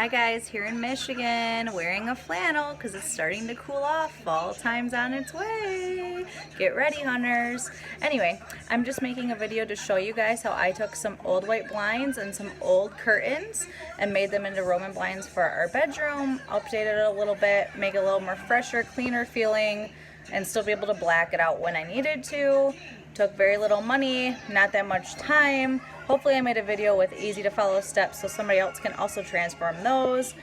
Hi guys, here in Michigan, wearing a flannel because it's starting to cool off. Fall time's on its way. Get ready, hunters. Anyway, I'm just making a video to show you guys how I took some old white blinds and some old curtains and made them into Roman blinds for our bedroom, updated it a little bit, make it a little more fresher, cleaner feeling, and still be able to black it out when I needed to. Took very little money, not that much time. Hopefully I made a video with easy to follow steps so somebody else can also transform those.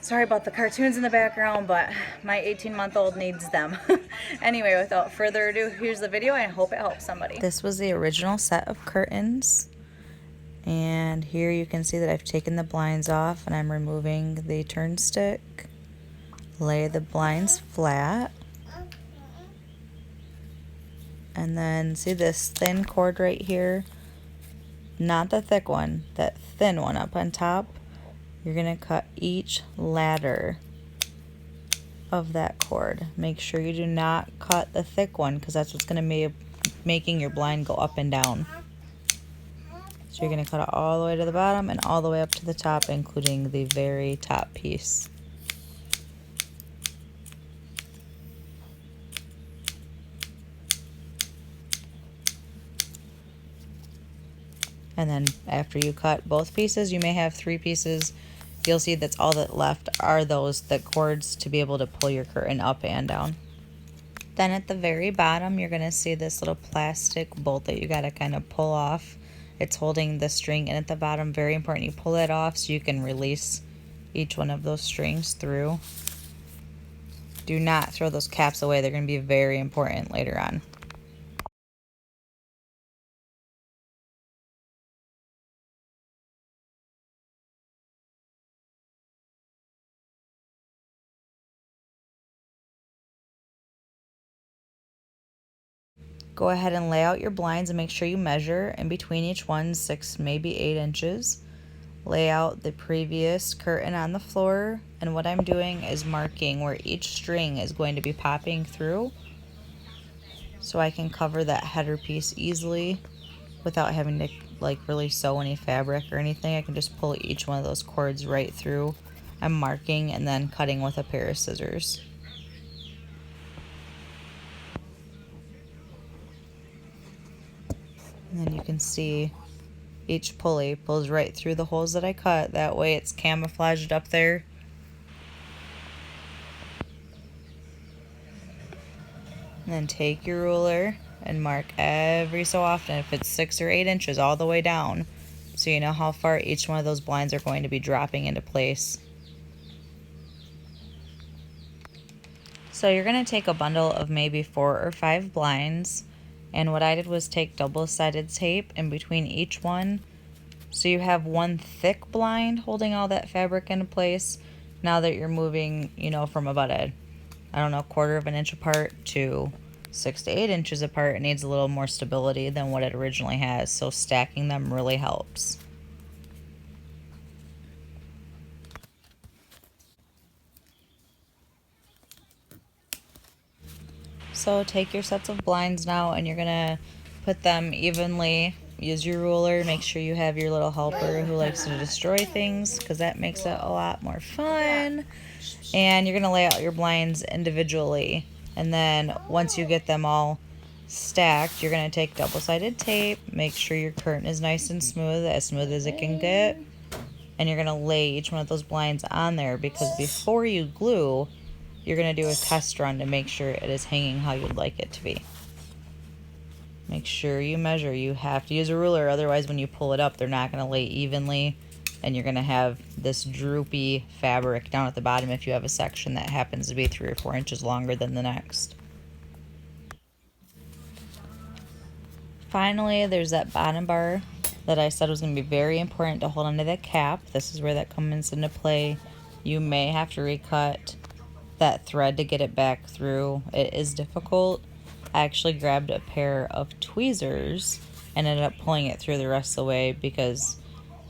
Sorry about the cartoons in the background, but my 18-month-old needs them. Anyway, without further ado, here's the video and I hope it helps somebody. This was the original set of curtains. And here you can see that I've taken the blinds off and I'm removing the turnstick. Lay the blinds flat. And then see this thin cord right here? Not the thick one, that thin one up on top. You're gonna cut each ladder of that cord. Make sure you do not cut the thick one because that's what's gonna be making your blind go up and down. So you're gonna cut it all the way to the bottom and all the way up to the top, including the very top piece. And then after you cut both pieces, you may have 3 pieces. You'll see that's all that left are the cords to be able to pull your curtain up and down. Then at the very bottom, you're gonna see this little plastic bolt that you gotta kind of pull off. It's holding the string, and at the bottom, very important, you pull it off so you can release each one of those strings through. Do not throw those caps away. They're gonna be very important later on. Go ahead and lay out your blinds and make sure you measure in between each one 6, maybe 8 inches. Lay out the previous curtain on the floor, and what I'm doing is marking where each string is going to be popping through so I can cover that header piece easily without having to really sew any fabric or anything. I can just pull each one of those cords right through. I'm marking and then cutting with a pair of scissors. And then you can see each pulley pulls right through the holes that I cut. That way it's camouflaged up there. And then take your ruler and mark every so often if it's 6 or 8 inches all the way down, so you know how far each one of those blinds are going to be dropping into place. So you're going to take a bundle of maybe 4 or 5 blinds, and what I did was take double-sided tape in between each one so you have one thick blind holding all that fabric into place. Now that you're moving, from about a 1/4 of an inch apart to 6 to 8 inches apart, it needs a little more stability than what it originally has, so stacking them really helps. So take your sets of blinds now and you're gonna put them evenly. Use your ruler, make sure you have your little helper who likes to destroy things because that makes it a lot more fun. And you're gonna lay out your blinds individually, and then once you get them all stacked, you're gonna take double-sided tape, make sure your curtain is nice and smooth as it can get, and you're gonna lay each one of those blinds on there because before you glue, you're going to do a test run to make sure it is hanging how you'd like it to be. Make sure you measure. You have to use a ruler, otherwise when you pull it up, they're not going to lay evenly, and you're going to have this droopy fabric down at the bottom if you have a section that happens to be 3 or 4 inches longer than the next. Finally, there's that bottom bar that I said was going to be very important to hold onto that cap. This is where that comes into play. You may have to recut that thread to get it back through. It is difficult. I actually grabbed a pair of tweezers and ended up pulling it through the rest of the way because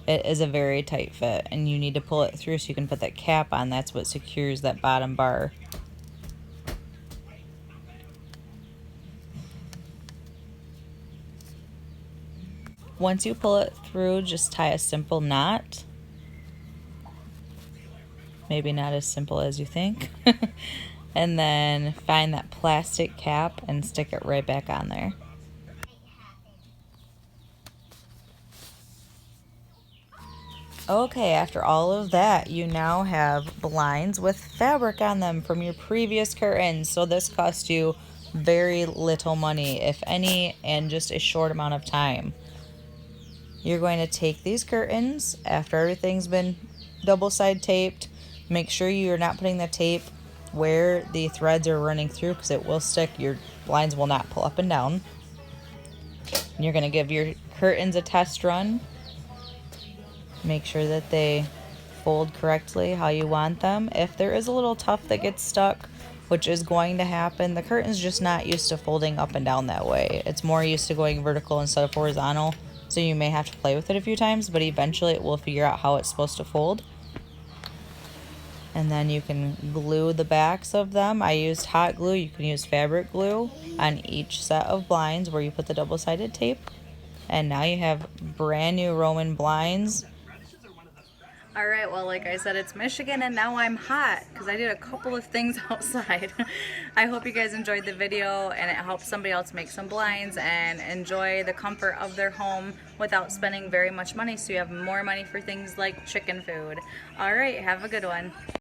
it is a very tight fit and you need to pull it through so you can put that cap on. That's what secures that bottom bar. Once you pull it through, just tie a simple knot. maybe not as simple as you think. And then find that plastic cap and stick it right back on there. Okay, after all of that, you now have blinds with fabric on them from your previous curtains. So this cost you very little money, if any, and just a short amount of time. You're going to take these curtains after everything's been double side taped. Make sure you're not putting the tape where the threads are running through because it will stick. Your blinds will not pull up and down. And you're going to give your curtains a test run. Make sure that they fold correctly how you want them. If there is a little tuft that gets stuck, which is going to happen, the curtain's just not used to folding up and down that way. It's more used to going vertical instead of horizontal, so you may have to play with it a few times, but eventually it will figure out how it's supposed to fold. And then you can glue the backs of them. I used hot glue. You can use fabric glue on each set of blinds where you put the double-sided tape. And now you have brand new Roman blinds. All right, well, like I said, it's Michigan, and now I'm hot because I did a couple of things outside. I hope you guys enjoyed the video and it helps somebody else make some blinds and enjoy the comfort of their home without spending very much money, so you have more money for things like chicken food. All right, have a good one.